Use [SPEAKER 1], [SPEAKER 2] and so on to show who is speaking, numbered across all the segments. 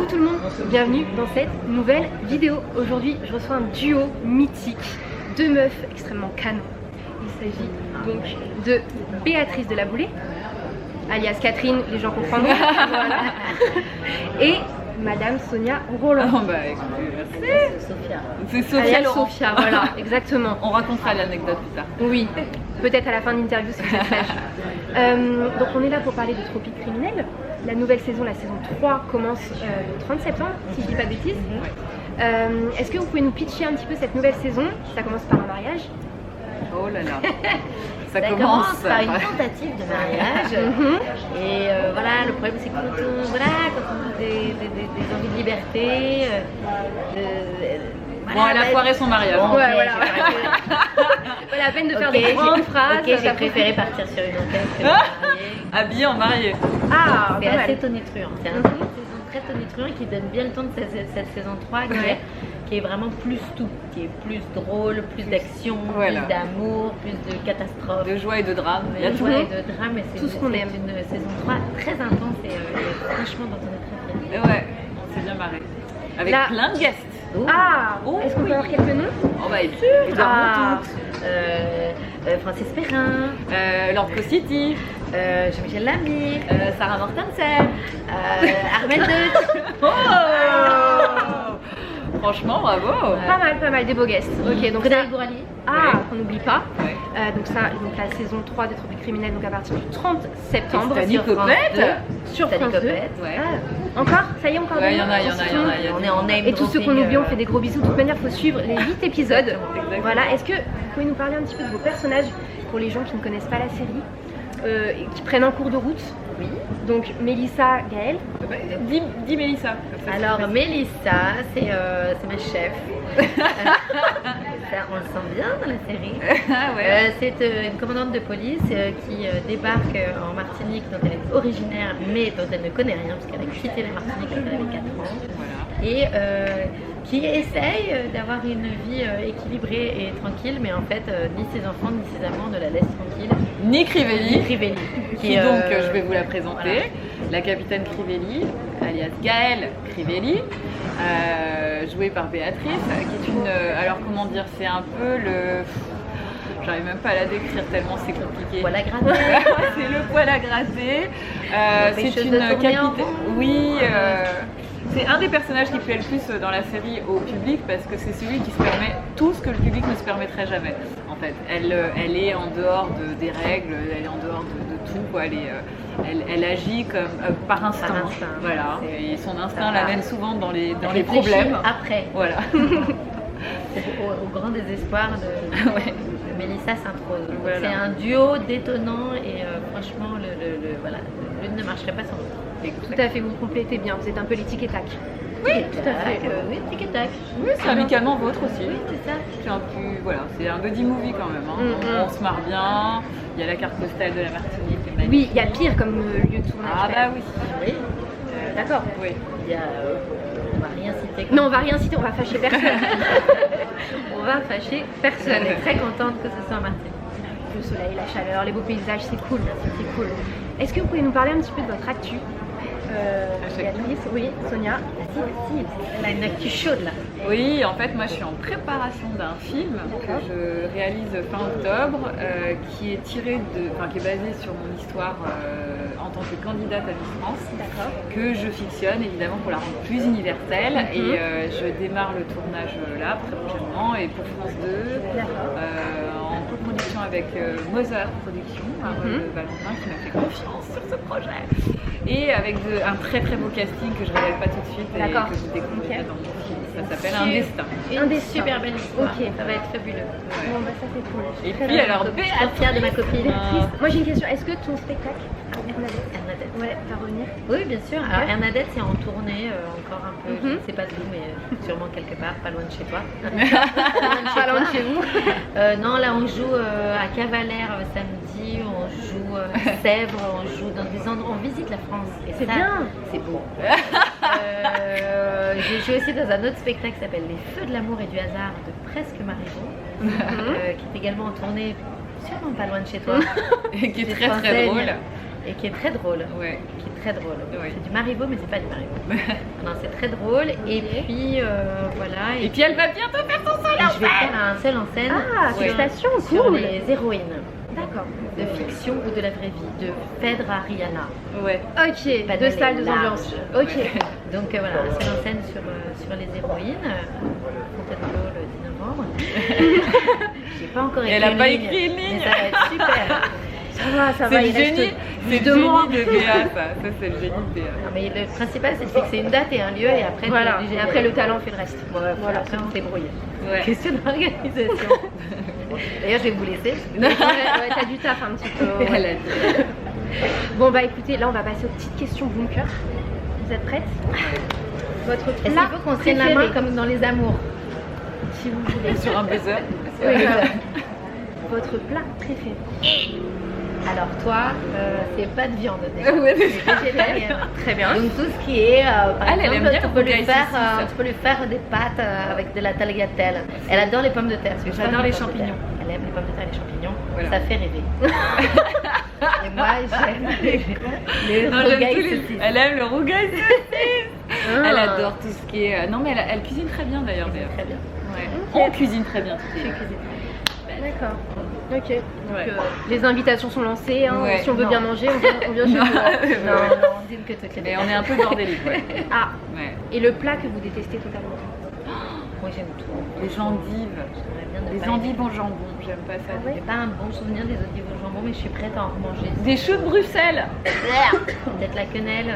[SPEAKER 1] Coucou tout le monde, bienvenue dans cette nouvelle vidéo. Aujourd'hui je reçois un duo mythique, deux meufs extrêmement canons. Il s'agit donc de Béatrice de la Boulée, alias Catherine, les gens comprendront, voilà. Et Madame Sonia Roland.
[SPEAKER 2] Oh bah écoutez, merci.
[SPEAKER 3] Sophia.
[SPEAKER 2] C'est Sophia
[SPEAKER 1] Alias
[SPEAKER 2] Laurent.
[SPEAKER 1] Sophia, voilà, exactement.
[SPEAKER 2] On racontera l'anecdote plus tard.
[SPEAKER 1] Oui, peut-être à la fin de l'interview si vous êtes sage. Donc on est là pour parler de Tropique Criminel. La nouvelle saison, la saison 3, commence le 30 septembre, si je dis pas de bêtises. Est-ce que vous pouvez nous pitcher un petit peu cette nouvelle saison? Ça commence par un mariage.
[SPEAKER 2] Oh là là. Ça
[SPEAKER 3] Ça
[SPEAKER 2] commence
[SPEAKER 3] commence par une tentative de mariage. Et voilà, le problème c'est que quand on a des envies de liberté,
[SPEAKER 2] Bon, elle a foiré son mariage.
[SPEAKER 3] Bon,
[SPEAKER 1] Ouais,
[SPEAKER 3] ok,
[SPEAKER 1] voilà.
[SPEAKER 3] j'ai arrêté.
[SPEAKER 1] Pas la peine de faire
[SPEAKER 3] Ok,
[SPEAKER 1] des grandes phrases.
[SPEAKER 3] Ok, j'ai préféré partir sur une enquête que de me marier.
[SPEAKER 2] Habillée en mariée.
[SPEAKER 1] Ah,
[SPEAKER 3] C'est
[SPEAKER 1] pas
[SPEAKER 3] assez
[SPEAKER 1] mal.
[SPEAKER 3] tonitruant. C'est une saison très tonitruant qui donne bien le temps de cette saison 3 qui est vraiment plus tout, qui est plus drôle, plus d'action,
[SPEAKER 2] Voilà.
[SPEAKER 3] plus d'amour, plus de catastrophes.
[SPEAKER 2] De joie et de drame. Il y a
[SPEAKER 3] De
[SPEAKER 2] tout.
[SPEAKER 3] joie et de drame, et c'est
[SPEAKER 1] Tout ce qu'on aime.
[SPEAKER 3] une saison 3 très intense et franchement dont on est très fiers.
[SPEAKER 2] Et ouais, on s'est bien marré. Avec
[SPEAKER 1] Là-
[SPEAKER 2] plein de guests.
[SPEAKER 3] Oh.
[SPEAKER 1] Ah,
[SPEAKER 2] Oh,
[SPEAKER 1] est-ce qu'on peut
[SPEAKER 2] oui.
[SPEAKER 1] avoir quelques noms?
[SPEAKER 2] Oh bah évidemment
[SPEAKER 1] Ah.
[SPEAKER 2] toutes.
[SPEAKER 3] Francis Perrin,
[SPEAKER 2] Lord City,
[SPEAKER 3] Jean-Michel Lamy,
[SPEAKER 2] Sarah Mortensen.
[SPEAKER 3] Armel Deutsch.
[SPEAKER 2] Oh Franchement, bravo.
[SPEAKER 1] Pas mal, des beaux guests. Ok, donc ça,
[SPEAKER 3] Frédéric Bourali.
[SPEAKER 1] qu'on n'oublie pas.
[SPEAKER 2] Ouais.
[SPEAKER 1] Donc ça, donc la saison 3 des Tropiques Criminels, donc à partir du 30 septembre.
[SPEAKER 2] Stanley
[SPEAKER 1] sur France
[SPEAKER 2] Copette.
[SPEAKER 1] 2. Sur
[SPEAKER 3] Stanley
[SPEAKER 1] France 2.
[SPEAKER 3] Copette.
[SPEAKER 2] Ouais.
[SPEAKER 1] Ah, encore? Ça y est, encore
[SPEAKER 2] Ouais,
[SPEAKER 1] des
[SPEAKER 2] il y en a,
[SPEAKER 1] noms?
[SPEAKER 2] il y en a, il y en a. il y a
[SPEAKER 3] On
[SPEAKER 2] du
[SPEAKER 3] est en
[SPEAKER 2] monde.
[SPEAKER 3] name
[SPEAKER 1] Et tous ceux qu'on
[SPEAKER 3] dropping,
[SPEAKER 1] oublie, on fait des gros bisous. De toute manière, il faut suivre les 8 épisodes.
[SPEAKER 2] Exactement.
[SPEAKER 1] Voilà. Est-ce que vous pouvez nous parler un petit peu de vos personnages pour les gens qui ne connaissent pas la série et qui prennent en cours de route?
[SPEAKER 3] Oui.
[SPEAKER 1] Donc Mélissa, Gaëlle.
[SPEAKER 2] Dis Mélissa.
[SPEAKER 3] Alors Mélissa, c'est ma chef. Ça, on le sent bien dans la série.
[SPEAKER 2] Ah ouais.
[SPEAKER 3] C'est une commandante de police qui débarque en Martinique, dont elle est originaire, mais dont elle ne connaît rien, parce qu'elle a quitté la Martinique quand elle avait 4 ans.
[SPEAKER 2] Voilà.
[SPEAKER 3] Et qui essaye d'avoir une vie équilibrée et tranquille, mais en fait, ni ses enfants ni ses amants ne la laissent tranquille.
[SPEAKER 2] Nick Crivelli.
[SPEAKER 3] Crivelli.
[SPEAKER 2] Qui donc, je vais vous la présenter, la capitaine Crivelli, alias Gaëlle Crivelli, jouée par Béatrice, qui est une... alors comment dire, c'est un peu le... J'arrive même pas à la décrire tellement c'est compliqué.
[SPEAKER 3] Voilà, gratter.
[SPEAKER 2] C'est le poil à gratter. C'est
[SPEAKER 3] Pêcheuse
[SPEAKER 2] une
[SPEAKER 3] de tournée en
[SPEAKER 2] capitaine...
[SPEAKER 3] rond.
[SPEAKER 2] Oui, c'est un des personnages qui plaît le plus dans la série au public parce que c'est celui qui se permet tout ce que le public ne se permettrait jamais. En fait, elle est en dehors des règles, elle est en dehors de tout. Quoi. Elle agit comme par instinct.
[SPEAKER 3] Par instinct.
[SPEAKER 2] Voilà. Et son instinct
[SPEAKER 3] Ça va.
[SPEAKER 2] l'amène souvent dans les
[SPEAKER 3] Réfléchir
[SPEAKER 2] problèmes.
[SPEAKER 3] après,
[SPEAKER 2] Voilà.
[SPEAKER 3] au grand désespoir
[SPEAKER 2] Ouais.
[SPEAKER 3] de Mélissa Sainte-Rose. Donc,
[SPEAKER 2] Voilà.
[SPEAKER 3] c'est un duo détonnant et franchement, voilà, l'une ne marcherait pas sans l'autre.
[SPEAKER 1] Tout à fait, vous complétez bien. Vous êtes un peu les tic et tac.
[SPEAKER 3] Oui, tout à fait. Oui, tic et tac.
[SPEAKER 2] Oui, c'est amicalement vôtre aussi.
[SPEAKER 3] Oui, c'est ça.
[SPEAKER 2] C'est un peu, voilà, c'est un buddy movie quand même. Hein. On se marre bien. Il y a la carte postale de la Martinique. qui est magnifique.
[SPEAKER 1] Oui, il y a pire comme lieu de tournage.
[SPEAKER 2] Ah bah oui.
[SPEAKER 3] Oui.
[SPEAKER 1] D'accord.
[SPEAKER 2] Oui.
[SPEAKER 3] Il y a, on va rien citer.
[SPEAKER 1] Non, on va rien citer, on va fâcher personne. On va fâcher personne.
[SPEAKER 3] On est très contente que ce soit en Martinique.
[SPEAKER 1] Le soleil, la chaleur, les beaux paysages, c'est cool. C'est cool. Est-ce que vous pouvez nous parler un petit peu de votre actu? Béatrice, oui, Sonia.
[SPEAKER 3] Si, elle a une actu chaude là.
[SPEAKER 2] Oui, en fait, moi, je suis en préparation d'un film que je réalise fin octobre, qui est qui est basé sur mon histoire en tant que candidate à Miss France, que je fictionne évidemment pour la rendre plus universelle. Et je démarre le tournage là très prochainement et pour France 2, en coproduction avec Mother Productions, Valentin qui m'a fait confiance sur ce projet. Et avec un très très beau casting que je ne révèle pas tout de suite et
[SPEAKER 1] D'accord.
[SPEAKER 2] que vous découvrirez dans mon film. Ça s'appelle Un destin.
[SPEAKER 1] Un destin.
[SPEAKER 3] Super belle histoire.
[SPEAKER 1] Ok.
[SPEAKER 3] Ça va être fabuleux.
[SPEAKER 1] Bon, bah ça c'est cool.
[SPEAKER 2] Et
[SPEAKER 1] Très
[SPEAKER 2] puis
[SPEAKER 1] bien.
[SPEAKER 2] alors
[SPEAKER 3] Je suis trop fière de ma copine.
[SPEAKER 1] Moi j'ai une question, est-ce que ton spectacle, Ernadette,
[SPEAKER 3] Bernadette.
[SPEAKER 1] ouais, va revenir?
[SPEAKER 3] Oui, bien sûr. Alors, Bernadette, c'est en tournée encore un peu, je
[SPEAKER 1] Mhm.
[SPEAKER 3] ne sais pas où, mais sûrement quelque part, pas loin de chez toi.
[SPEAKER 1] Pas loin de chez vous.
[SPEAKER 3] Non, là, on joue à Cavalère samedi, on joue à Sèvres, on joue dans des endroits, on visite la France. Et
[SPEAKER 1] C'est
[SPEAKER 3] ça,
[SPEAKER 1] bien.
[SPEAKER 3] C'est beau. J'ai joué aussi dans un autre spectacle qui s'appelle Les Feux de l'amour et du hasard de Presque Marivaux, qui est également en tournée, sûrement pas loin de chez toi.
[SPEAKER 2] Et qui est
[SPEAKER 3] Des
[SPEAKER 2] très très
[SPEAKER 3] Françaises.
[SPEAKER 2] drôle.
[SPEAKER 3] Et qui est très drôle.
[SPEAKER 2] Ouais.
[SPEAKER 3] Qui est très drôle.
[SPEAKER 2] Ouais.
[SPEAKER 3] C'est du Marivaux, mais c'est pas du Marivaux. Non, c'est très drôle. Et puis, voilà.
[SPEAKER 2] Et puis elle va bientôt faire son seul
[SPEAKER 3] je vais faire un seul en scène
[SPEAKER 1] Ah, félicitations,
[SPEAKER 3] sur
[SPEAKER 1] cool.
[SPEAKER 3] les héroïnes
[SPEAKER 1] D'accord.
[SPEAKER 3] de fiction ou de la vraie vie, de Phèdre à Rihanna.
[SPEAKER 2] Ouais.
[SPEAKER 1] Ok,
[SPEAKER 3] Pas
[SPEAKER 1] deux
[SPEAKER 3] d'aller
[SPEAKER 1] salles, deux
[SPEAKER 3] large.
[SPEAKER 1] ambiances. Ok.
[SPEAKER 3] Donc voilà, un seul en scène sur les héroïnes. Fontainebleau le 10 novembre. J'ai pas encore écrit
[SPEAKER 2] Elle a
[SPEAKER 3] une
[SPEAKER 2] pas
[SPEAKER 3] ligne,
[SPEAKER 2] écrit une ligne.
[SPEAKER 3] mais ça va être super.
[SPEAKER 1] Ça va,
[SPEAKER 2] C'est le
[SPEAKER 1] il reste
[SPEAKER 2] génie, c'est
[SPEAKER 1] plus
[SPEAKER 2] le
[SPEAKER 1] de mois.
[SPEAKER 2] génie de Béa, ça. Ça, c'est le génie de Béa.
[SPEAKER 3] Non, mais le principal, c'est que c'est une date et un lieu, et après,
[SPEAKER 1] Voilà,
[SPEAKER 3] t'es obligé
[SPEAKER 1] et
[SPEAKER 3] d'y
[SPEAKER 1] après
[SPEAKER 3] aller.
[SPEAKER 1] le talent fait le reste.
[SPEAKER 3] Voilà, après on se débrouille.
[SPEAKER 2] Ouais.
[SPEAKER 3] Question d'organisation. D'ailleurs, je vais vous laisser.
[SPEAKER 1] Ouais, t'as du taf un petit peu.
[SPEAKER 2] Elle a dit.
[SPEAKER 1] Bon bah écoutez, là on va passer aux petites questions bunker. Vous êtes prêtes? Votre
[SPEAKER 3] Est-ce qu'il
[SPEAKER 1] plat
[SPEAKER 3] faut qu'on se tienne la main
[SPEAKER 1] préféré,
[SPEAKER 3] comme dans les amours?
[SPEAKER 1] si vous voulez.
[SPEAKER 2] Sur un buzzer.
[SPEAKER 1] Oui, votre plat préféré.
[SPEAKER 3] Alors toi, c'est pas de viande déjà.
[SPEAKER 2] Ouais,
[SPEAKER 3] C'est végétarienne.
[SPEAKER 1] Très bien.
[SPEAKER 3] Donc tout ce qui est, par
[SPEAKER 2] Elle aime
[SPEAKER 3] exemple,
[SPEAKER 2] bien
[SPEAKER 3] tu
[SPEAKER 2] le
[SPEAKER 3] peux lui
[SPEAKER 2] rougail
[SPEAKER 3] faire,
[SPEAKER 2] saucisse.
[SPEAKER 3] tu peux lui faire des pâtes avec de la tagliatelle. Elle adore les pommes de terre. parce que
[SPEAKER 2] J'adore les
[SPEAKER 3] pommes de
[SPEAKER 2] champignons.
[SPEAKER 3] terre. Elle aime les pommes de terre et les champignons.
[SPEAKER 2] Voilà.
[SPEAKER 3] Ça fait rêver. Et moi, j'aime les
[SPEAKER 2] Non, j'aime
[SPEAKER 3] rougail
[SPEAKER 2] tous les-
[SPEAKER 3] saucisses.
[SPEAKER 2] Elle aime le rougail saucisse.
[SPEAKER 1] Ah.
[SPEAKER 2] Elle adore tout ce qui est. Non, mais elle cuisine très bien d'ailleurs.
[SPEAKER 3] Très bien.
[SPEAKER 2] Ouais.
[SPEAKER 1] Ok.
[SPEAKER 2] On cuisine très bien.
[SPEAKER 3] Je cuisine.
[SPEAKER 1] D'accord. Ok. Donc
[SPEAKER 2] Ouais.
[SPEAKER 1] les invitations sont lancées. Hein.
[SPEAKER 2] Ouais.
[SPEAKER 1] Si on veut
[SPEAKER 3] Non.
[SPEAKER 1] bien manger, on vient chez
[SPEAKER 2] Non.
[SPEAKER 1] vous. hein.
[SPEAKER 3] Non,
[SPEAKER 2] Ouais.
[SPEAKER 3] non, on dîne que toutes les
[SPEAKER 2] Mais
[SPEAKER 3] deux.
[SPEAKER 2] on est un peu bordélique, ouais.
[SPEAKER 1] Ah,
[SPEAKER 2] Ouais.
[SPEAKER 1] et le plat que vous détestez totalement?
[SPEAKER 3] Moi, j'aime tout.
[SPEAKER 2] Les endives.
[SPEAKER 3] J'aimerais bien ne
[SPEAKER 2] Les
[SPEAKER 3] pas
[SPEAKER 2] endives au jambon, j'aime pas ça.
[SPEAKER 3] J'ai pas un bon souvenir des endives au jambon, mais je suis prête à en remanger.
[SPEAKER 2] Des choux de Bruxelles.
[SPEAKER 3] Peut-être la quenelle.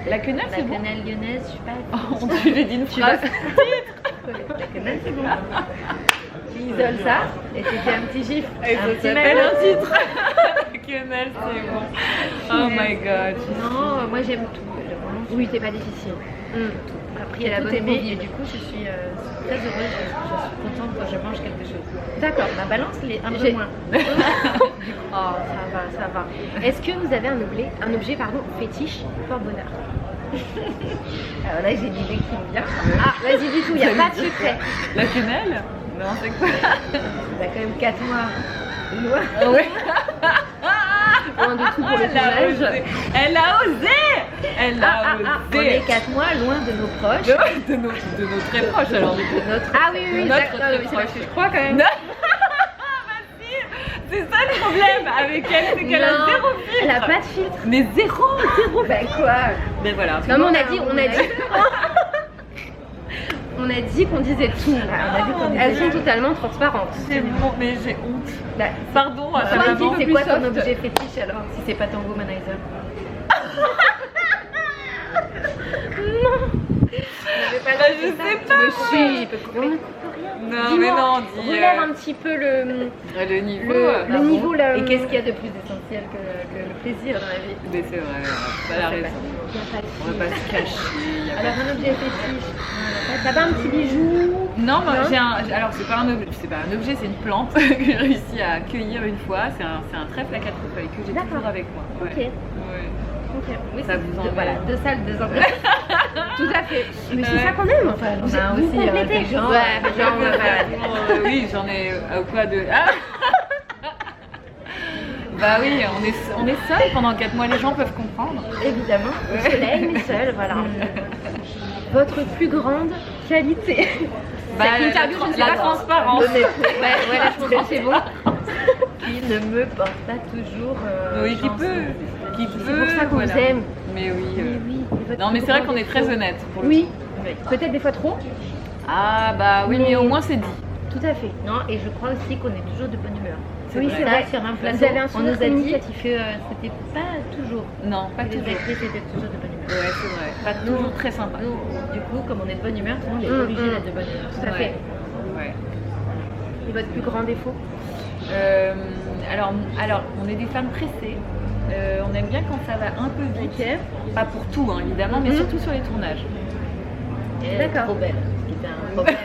[SPEAKER 2] La quenelle,
[SPEAKER 3] La
[SPEAKER 2] c'est bon.
[SPEAKER 3] quenelle lyonnaise, je sais pas.
[SPEAKER 2] Oh, j'ai dit une phrase.
[SPEAKER 3] La quenelle, c'est bon. Tu isoles ça et tu fais un petit gif.
[SPEAKER 2] Et
[SPEAKER 3] un
[SPEAKER 2] ça
[SPEAKER 3] petit
[SPEAKER 2] s'appelle
[SPEAKER 3] maillot.
[SPEAKER 2] un titre. La quenelle, c'est bon. Oh my god.
[SPEAKER 3] Non, moi j'aime tout.
[SPEAKER 1] Oui, c'est pas difficile.
[SPEAKER 3] Après, il y
[SPEAKER 1] C'est
[SPEAKER 3] a
[SPEAKER 1] la
[SPEAKER 3] tout
[SPEAKER 1] bonne
[SPEAKER 3] aimé
[SPEAKER 1] convive.
[SPEAKER 3] et du coup, je suis très heureuse. Je suis contente quand je mange quelque chose.
[SPEAKER 1] D'accord.
[SPEAKER 3] Ma balance, elle est un peu
[SPEAKER 1] J'ai-
[SPEAKER 3] moins.
[SPEAKER 1] Oh, ça va. Est-ce que vous avez un objet fétiche porte-bonheur?
[SPEAKER 3] Alors là, j'ai une idée qui me vient.
[SPEAKER 1] Ah, vas-y, dis tout, il n'y a pas de secret.
[SPEAKER 2] La quenelle. Non, c'est quoi?
[SPEAKER 3] Il a quand même 4 mois. Loin.
[SPEAKER 2] Ah ouais.
[SPEAKER 1] Loin de tout pour le
[SPEAKER 2] Elle a
[SPEAKER 1] tournage.
[SPEAKER 2] osé. Elle a osé. Elle a
[SPEAKER 3] On est
[SPEAKER 2] osé.
[SPEAKER 3] 4 mois loin de nos proches.
[SPEAKER 2] De nos très proches alors.
[SPEAKER 3] De notre...
[SPEAKER 1] Ah oui, oui,
[SPEAKER 2] Notre
[SPEAKER 1] d'accord. Non, mais c'est
[SPEAKER 2] proche.
[SPEAKER 1] parce que je crois quand même.
[SPEAKER 2] Non. Vas-y. C'est ça le problème avec elle, c'est qu'elle a
[SPEAKER 1] Non,
[SPEAKER 2] zéro filtre.
[SPEAKER 1] Elle a pas de filtre.
[SPEAKER 2] Mais zéro.
[SPEAKER 1] Ben quoi?
[SPEAKER 2] Mais voilà.
[SPEAKER 1] Non, mais on a dit. On a dit qu'on disait tout.
[SPEAKER 3] on a dit qu'on disait
[SPEAKER 1] Elles sont
[SPEAKER 3] tout.
[SPEAKER 1] totalement transparentes.
[SPEAKER 2] C'est bon, mais j'ai honte.
[SPEAKER 3] Bah,
[SPEAKER 2] Pardon, à
[SPEAKER 1] Soit
[SPEAKER 2] ta
[SPEAKER 1] un
[SPEAKER 2] maman.
[SPEAKER 1] petit
[SPEAKER 3] c'est
[SPEAKER 1] peu
[SPEAKER 3] quoi
[SPEAKER 1] plus
[SPEAKER 3] ton
[SPEAKER 1] soft.
[SPEAKER 3] objet fétiche alors, si c'est pas ton womanizer?
[SPEAKER 2] Bah, je sais pas.
[SPEAKER 1] Mais si,
[SPEAKER 2] Non, mais non, dis.
[SPEAKER 1] relève un petit peu le
[SPEAKER 2] niveau.
[SPEAKER 1] le niveau là.
[SPEAKER 3] Et qu'est-ce qu'il y a de plus essentiel que le plaisir dans la vie?
[SPEAKER 2] Mais c'est vrai, elle a raison. On va pas se cacher.
[SPEAKER 3] Alors un objet fétiche.
[SPEAKER 1] T'as pas un petit bijou?
[SPEAKER 2] Non, moi
[SPEAKER 1] Non.
[SPEAKER 2] j'ai un. Alors c'est pas un objet, c'est une plante que j'ai réussi à cueillir une fois. C'est un trèfle à 4 feuilles que j'ai
[SPEAKER 1] D'accord.
[SPEAKER 2] toujours avec moi. Ouais.
[SPEAKER 1] Ok.
[SPEAKER 2] Ouais.
[SPEAKER 1] Ok.
[SPEAKER 3] Oui,
[SPEAKER 2] Ça
[SPEAKER 3] c'est
[SPEAKER 2] vous
[SPEAKER 3] deux-
[SPEAKER 2] embête.
[SPEAKER 3] Voilà, 2 salles, 2 ambiances.
[SPEAKER 1] Tout à fait. Mais c'est
[SPEAKER 2] Ouais.
[SPEAKER 1] ça qu'on aime.
[SPEAKER 3] Enfin,
[SPEAKER 1] Vous
[SPEAKER 3] on a
[SPEAKER 1] vous
[SPEAKER 3] aussi
[SPEAKER 1] complétez.
[SPEAKER 3] des gens.
[SPEAKER 1] Ouais, des gens,
[SPEAKER 2] Oui, j'en ai quoi de. Ah bah oui, on est seuls pendant 4 mois, les gens peuvent comprendre.
[SPEAKER 1] Évidemment. Au soleil, mais seul, voilà. Votre plus grande qualité? Cette interview, je ne sais
[SPEAKER 2] la
[SPEAKER 1] pas.
[SPEAKER 2] transparence.
[SPEAKER 1] Ouais, là, je pense que c'est bon.
[SPEAKER 3] Qui ne me porte pas toujours.
[SPEAKER 2] Oui, qui
[SPEAKER 3] chance.
[SPEAKER 2] peut. Qui
[SPEAKER 1] C'est
[SPEAKER 2] peut.
[SPEAKER 1] pour ça qu'on
[SPEAKER 2] voilà.
[SPEAKER 1] vous aime.
[SPEAKER 2] Mais oui.
[SPEAKER 1] Oui. Votre
[SPEAKER 2] Non, mais
[SPEAKER 1] plus
[SPEAKER 2] c'est vrai
[SPEAKER 1] grand
[SPEAKER 2] qu'on est très
[SPEAKER 1] défaut.
[SPEAKER 2] honnête pour le
[SPEAKER 1] Oui,
[SPEAKER 3] Oui.
[SPEAKER 1] peut-être des fois trop.
[SPEAKER 2] Ah bah oui, mais au moins c'est dit.
[SPEAKER 1] Tout à fait.
[SPEAKER 3] Non, et je crois aussi qu'on est toujours de bonne humeur.
[SPEAKER 1] Oui, c'est
[SPEAKER 3] Ça,
[SPEAKER 1] vrai.
[SPEAKER 3] sur un plateau,
[SPEAKER 1] Vous avez un
[SPEAKER 3] on
[SPEAKER 1] sourire
[SPEAKER 3] nous a dit
[SPEAKER 1] communicatif.
[SPEAKER 3] que c'était pas toujours.
[SPEAKER 2] Non, pas
[SPEAKER 3] Les
[SPEAKER 2] toujours.
[SPEAKER 3] actrices étaient toujours de bonne humeur.
[SPEAKER 2] Ouais, c'est vrai. Pas toujours très sympa.
[SPEAKER 3] Nous, du coup, comme on est de bonne humeur, tout le monde est obligé d'être de bonne humeur.
[SPEAKER 1] Tout à fait.
[SPEAKER 2] Ouais.
[SPEAKER 1] Et votre plus grand défaut?
[SPEAKER 2] Alors, on est des femmes pressées. On aime bien quand ça va un peu vite.
[SPEAKER 1] Ok.
[SPEAKER 2] Pas pour tout, hein, évidemment, mais surtout sur les tournages.
[SPEAKER 3] Elle est
[SPEAKER 1] D'accord.
[SPEAKER 3] trop belle, ce qui était un problème.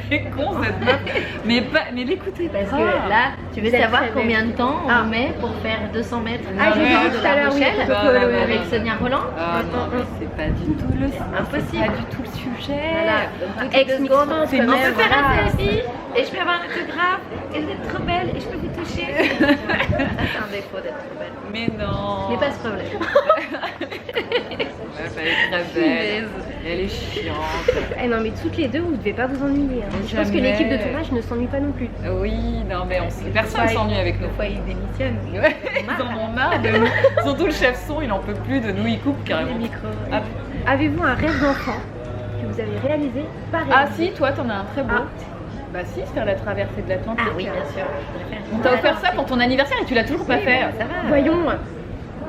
[SPEAKER 2] Elle est con cette meuf. Mais l'écoutez pas.
[SPEAKER 3] Parce que là, tu veux
[SPEAKER 1] Vous êtes
[SPEAKER 3] savoir
[SPEAKER 1] très
[SPEAKER 3] combien
[SPEAKER 1] belle.
[SPEAKER 3] de temps
[SPEAKER 1] Ah.
[SPEAKER 3] on met pour faire 200 mètres
[SPEAKER 1] Ah, j'ai
[SPEAKER 2] Ouais,
[SPEAKER 1] vu
[SPEAKER 3] de
[SPEAKER 1] tout à
[SPEAKER 3] La
[SPEAKER 1] l'heure, oui,
[SPEAKER 3] Rochelle
[SPEAKER 1] le protocole, oui,
[SPEAKER 3] avec
[SPEAKER 1] oui.
[SPEAKER 3] Sonia Roland.
[SPEAKER 2] Ah non, mais c'est pas du tout le
[SPEAKER 3] Impossible.
[SPEAKER 2] C'est pas du tout le sujet.
[SPEAKER 3] Voilà, donc toutes les 2
[SPEAKER 1] Ex-mix
[SPEAKER 3] secondes,
[SPEAKER 1] France,
[SPEAKER 3] on
[SPEAKER 1] quand
[SPEAKER 3] peut
[SPEAKER 1] même,
[SPEAKER 3] faire
[SPEAKER 1] voilà.
[SPEAKER 3] un selfie et je peux avoir un autographe et vous êtes trop belle et je peux vous toucher. Ça, c'est un défaut d'être trop belle.
[SPEAKER 2] Mais non.
[SPEAKER 3] Je n'ai pas ce problème.
[SPEAKER 2] Elle est très belle. Elle est chiante.
[SPEAKER 1] Eh non, mais toutes les deux, vous devez pas vous ennuyer. Hein.
[SPEAKER 2] Mais
[SPEAKER 1] Je pense que
[SPEAKER 2] jamais.
[SPEAKER 1] l'équipe de tournage ne s'ennuie pas non plus.
[SPEAKER 2] Oui, non mais personne s'ennuie avec nous.
[SPEAKER 3] Des fois, ils démissionnent.
[SPEAKER 2] Ouais, ils en ont marre de nous. Surtout le chef son, il en peut plus de nous, il coupe
[SPEAKER 3] Les
[SPEAKER 2] carrément.
[SPEAKER 3] micros.
[SPEAKER 2] Ah,
[SPEAKER 1] Avez-vous un rêve d'enfant que vous avez réalisé par
[SPEAKER 2] ah si, toi t'en as un très beau.
[SPEAKER 1] Ah.
[SPEAKER 2] Bah si, faire la traversée de l'Atlantique.
[SPEAKER 3] Ah oui, bien sûr.
[SPEAKER 2] On t'a offert ça pour ton anniversaire et tu l'as toujours pas fait.
[SPEAKER 3] Ça va.
[SPEAKER 1] Voyons.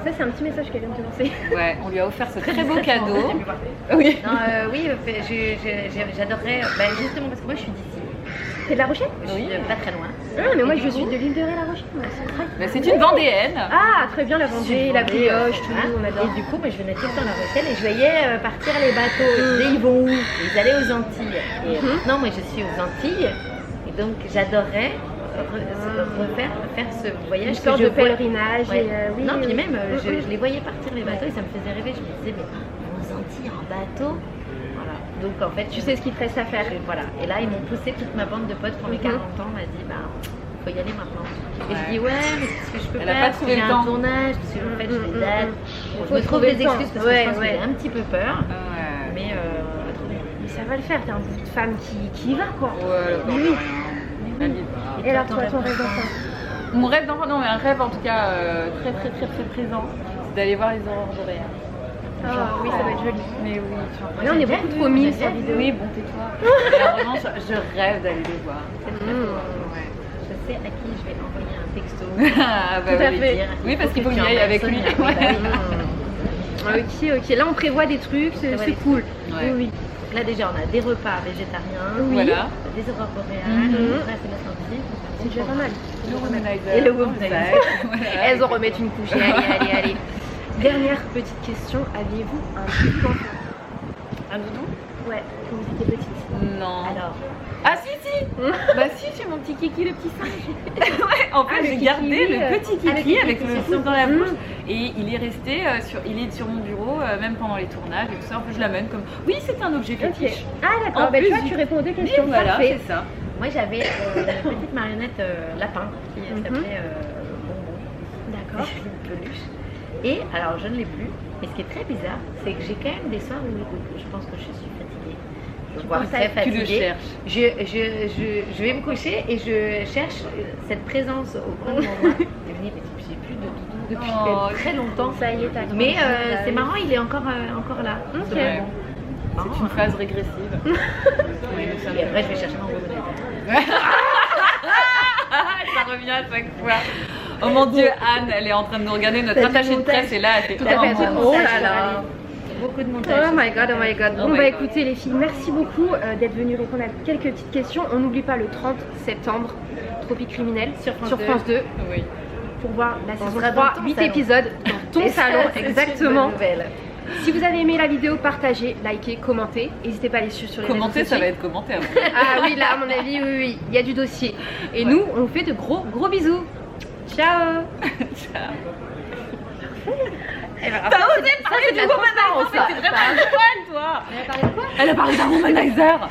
[SPEAKER 1] Ça, c'est un petit message qu'elle vient de te lancer.
[SPEAKER 2] Ouais, on lui a offert ce très beau
[SPEAKER 3] J'ai
[SPEAKER 2] cadeau.
[SPEAKER 3] pu voir.
[SPEAKER 2] Oui.
[SPEAKER 3] Non, oui, j'adorerais. Ben, justement, parce que moi, je suis d'ici.
[SPEAKER 1] C'est de La Rochelle
[SPEAKER 3] Je suis pas très loin.
[SPEAKER 1] Ah, mais moi,
[SPEAKER 3] Et
[SPEAKER 1] je
[SPEAKER 3] du
[SPEAKER 1] suis
[SPEAKER 3] coup-
[SPEAKER 1] de l'île de Ré, La Rochelle. moi, c'est vrai.
[SPEAKER 2] Mais c'est une Vendéenne.
[SPEAKER 1] Ah, très bien, la Vendée, la brioche, tout,
[SPEAKER 3] Voilà.
[SPEAKER 1] on adore.
[SPEAKER 3] Et du coup, moi, je venais tout le temps à La Rochelle et je voyais partir les bateaux. Je disais, ils vont où? Ils allaient aux Antilles. Et non, moi, je suis aux Antilles. Et donc, j'adorerais faire ce voyage.
[SPEAKER 1] Une sorte
[SPEAKER 3] que je
[SPEAKER 1] de
[SPEAKER 3] vois-
[SPEAKER 1] pèlerinage.
[SPEAKER 3] Ouais.
[SPEAKER 1] Et, oui,
[SPEAKER 3] non, puis
[SPEAKER 1] oui.
[SPEAKER 3] même, je les voyais partir les bateaux et ça me faisait rêver. Je me disais, mais aux Antilles, en bateau. Voilà. Donc, en fait,
[SPEAKER 1] Tu sais ce qu'il te reste à faire.
[SPEAKER 3] voilà. Et là, ils m'ont poussé, toute ma bande de potes pour mes 40 ans, m'a dit, bah, faut y aller maintenant. Et
[SPEAKER 2] Ouais.
[SPEAKER 3] je dis, ouais, mais qu'est-ce que je peux
[SPEAKER 2] Elle a
[SPEAKER 3] faire?
[SPEAKER 2] pas
[SPEAKER 3] Parce que
[SPEAKER 2] trouvé
[SPEAKER 3] j'ai
[SPEAKER 2] le
[SPEAKER 3] un
[SPEAKER 2] temps.
[SPEAKER 3] tournage, parce que en fait, j'ai des dates. Bon, je
[SPEAKER 1] Faut
[SPEAKER 3] me trouve
[SPEAKER 1] trouver
[SPEAKER 3] des
[SPEAKER 1] le temps.
[SPEAKER 3] excuses parce que
[SPEAKER 1] Ouais,
[SPEAKER 3] je pense que
[SPEAKER 1] ouais.
[SPEAKER 3] j'ai un petit peu peur.
[SPEAKER 2] Ouais.
[SPEAKER 3] Mais on va trouver.
[SPEAKER 1] Mais ça va le faire, t'es un bout de femme qui y va, quoi.
[SPEAKER 2] Ouais, d'accord,
[SPEAKER 1] Oui.
[SPEAKER 2] rien. Elle y va.
[SPEAKER 1] Et alors, toi, ton rêve d'enfant
[SPEAKER 2] Mon rêve d'enfant, non mais un rêve en tout cas très présent, c'est d'aller voir les aurores boréales.
[SPEAKER 1] Ah, oui, ça va être joli.
[SPEAKER 2] Mais oui, genre,
[SPEAKER 1] Là, on est beaucoup trop mis sur
[SPEAKER 3] J'ai
[SPEAKER 1] vidéo.
[SPEAKER 2] oui, bon tais-toi. Et en revanche, je rêve d'aller les voir. Ouais.
[SPEAKER 3] Je sais à qui je vais envoyer un texto.
[SPEAKER 2] Ah, bah,
[SPEAKER 1] Tout à
[SPEAKER 2] oui.
[SPEAKER 1] fait.
[SPEAKER 3] Dire,
[SPEAKER 2] Oui, parce qu'il faut
[SPEAKER 3] que
[SPEAKER 2] que
[SPEAKER 3] tu
[SPEAKER 2] j'y aille
[SPEAKER 3] emmènes
[SPEAKER 2] avec lui.
[SPEAKER 3] Sonia. Oui, bah oui.
[SPEAKER 1] Ok, ok. Là, on prévoit des trucs, c'est
[SPEAKER 3] prévoit
[SPEAKER 1] c'est
[SPEAKER 3] des
[SPEAKER 1] cool.
[SPEAKER 2] Ouais.
[SPEAKER 1] Oui, oui.
[SPEAKER 3] Donc là, déjà, on a des repas végétariens,
[SPEAKER 1] Oui.
[SPEAKER 2] Voilà.
[SPEAKER 3] des aurores boréales,
[SPEAKER 1] Mhm.
[SPEAKER 3] après, c'est l'Atlantique.
[SPEAKER 1] C'est déjà pas mal.
[SPEAKER 2] Le womanizer.
[SPEAKER 3] Et le womanizer.
[SPEAKER 2] Voilà.
[SPEAKER 1] Elles en remettent une couche. Allez, allez. Dernière petite question. Aviez-vous un doudou d'enfant?
[SPEAKER 2] Un doudou?
[SPEAKER 1] Ouais, quand vous étiez petite.
[SPEAKER 2] Non.
[SPEAKER 3] Alors,
[SPEAKER 2] Ah si si. Bah si, j'ai mon petit kiki, le petit singe. Ouais, en fait
[SPEAKER 1] Ah, le
[SPEAKER 2] j'ai
[SPEAKER 1] kiki,
[SPEAKER 2] gardé le petit
[SPEAKER 1] ah, le
[SPEAKER 2] kiki
[SPEAKER 1] kiki,
[SPEAKER 2] avec le
[SPEAKER 1] c'est
[SPEAKER 2] pouce dans la
[SPEAKER 1] Mm.
[SPEAKER 2] bouche et il est resté sur mon bureau même pendant les tournages et tout ça. En fait je l'amène comme oui c'était un objet
[SPEAKER 1] Ok.
[SPEAKER 2] fétiche.
[SPEAKER 1] Ah, d'accord.
[SPEAKER 2] En
[SPEAKER 1] Bah, tu
[SPEAKER 2] plus
[SPEAKER 1] vois,
[SPEAKER 2] du-
[SPEAKER 1] tu réponds aux deux
[SPEAKER 2] Et
[SPEAKER 1] questions.
[SPEAKER 2] voilà,
[SPEAKER 1] Parfait.
[SPEAKER 2] c'est ça.
[SPEAKER 3] moi, j'avais une petite marionnette lapin qui s'appelait Bonbon.
[SPEAKER 1] D'accord.
[SPEAKER 3] Une peluche. Et alors, je ne l'ai plus. Et ce qui est très bizarre, c'est que j'ai quand même des soirs où je pense que je suis fatiguée. Voire
[SPEAKER 1] penses
[SPEAKER 3] très
[SPEAKER 2] Tu le
[SPEAKER 3] fatiguée.
[SPEAKER 2] cherches.
[SPEAKER 3] Je vais me coucher et je cherche cette présence au coin de mon bras. Mais j'ai plus de doudou depuis
[SPEAKER 2] Oh,
[SPEAKER 3] très longtemps.
[SPEAKER 1] Ça y est, t'as
[SPEAKER 3] Mais
[SPEAKER 1] grandi,
[SPEAKER 3] c'est marrant, il est encore là.
[SPEAKER 1] Ok.
[SPEAKER 3] ce
[SPEAKER 2] Ouais.
[SPEAKER 3] bonbon.
[SPEAKER 2] C'est une phase régressive. Oui, nous sommes-
[SPEAKER 3] Et après, je vais chercher mon bonbon.
[SPEAKER 2] Ça revient à chaque fois. Oh mon dieu, Anne, elle est en train de nous regarder. Notre
[SPEAKER 1] T'as fait
[SPEAKER 2] attachée de
[SPEAKER 1] montage.
[SPEAKER 2] presse est là. Elle fait
[SPEAKER 1] T'as fait
[SPEAKER 2] oh,
[SPEAKER 1] tout le
[SPEAKER 2] mon
[SPEAKER 1] montage.
[SPEAKER 2] Dieu.
[SPEAKER 1] Oh là là.
[SPEAKER 3] Beaucoup de montage.
[SPEAKER 1] Oh my god, oh my god.
[SPEAKER 2] Oh
[SPEAKER 1] Bon
[SPEAKER 2] my
[SPEAKER 1] bah
[SPEAKER 2] God.
[SPEAKER 1] écoutez les filles, merci beaucoup d'être venues répondre à quelques petites questions. On n'oublie pas le 30 septembre, Tropique Criminel
[SPEAKER 3] Sur France
[SPEAKER 1] 2
[SPEAKER 2] Oui.
[SPEAKER 1] pour voir la
[SPEAKER 3] On
[SPEAKER 1] saison
[SPEAKER 3] sera
[SPEAKER 1] 3,
[SPEAKER 3] dans ton
[SPEAKER 1] 8
[SPEAKER 3] salon.
[SPEAKER 1] épisodes dans ton
[SPEAKER 3] Et ça,
[SPEAKER 1] salon,
[SPEAKER 3] c'est une
[SPEAKER 1] exactement.
[SPEAKER 3] bonne nouvelle.
[SPEAKER 1] Si vous avez aimé la vidéo, partagez, likez, commentez. N'hésitez pas à les suivre sur les
[SPEAKER 2] Commenter,
[SPEAKER 1] réseaux
[SPEAKER 2] ça va
[SPEAKER 1] sociaux.
[SPEAKER 2] être commenté.
[SPEAKER 1] Ah oui, là à mon avis, oui, oui, il y a du dossier. Et nous, on vous fait de gros bisous. Ciao.
[SPEAKER 2] Ciao.
[SPEAKER 3] T'as osé parler
[SPEAKER 2] du womanizer, c'était vraiment un poil, toi.
[SPEAKER 3] Elle a parlé de quoi?
[SPEAKER 2] Elle a parlé d'un womanizer.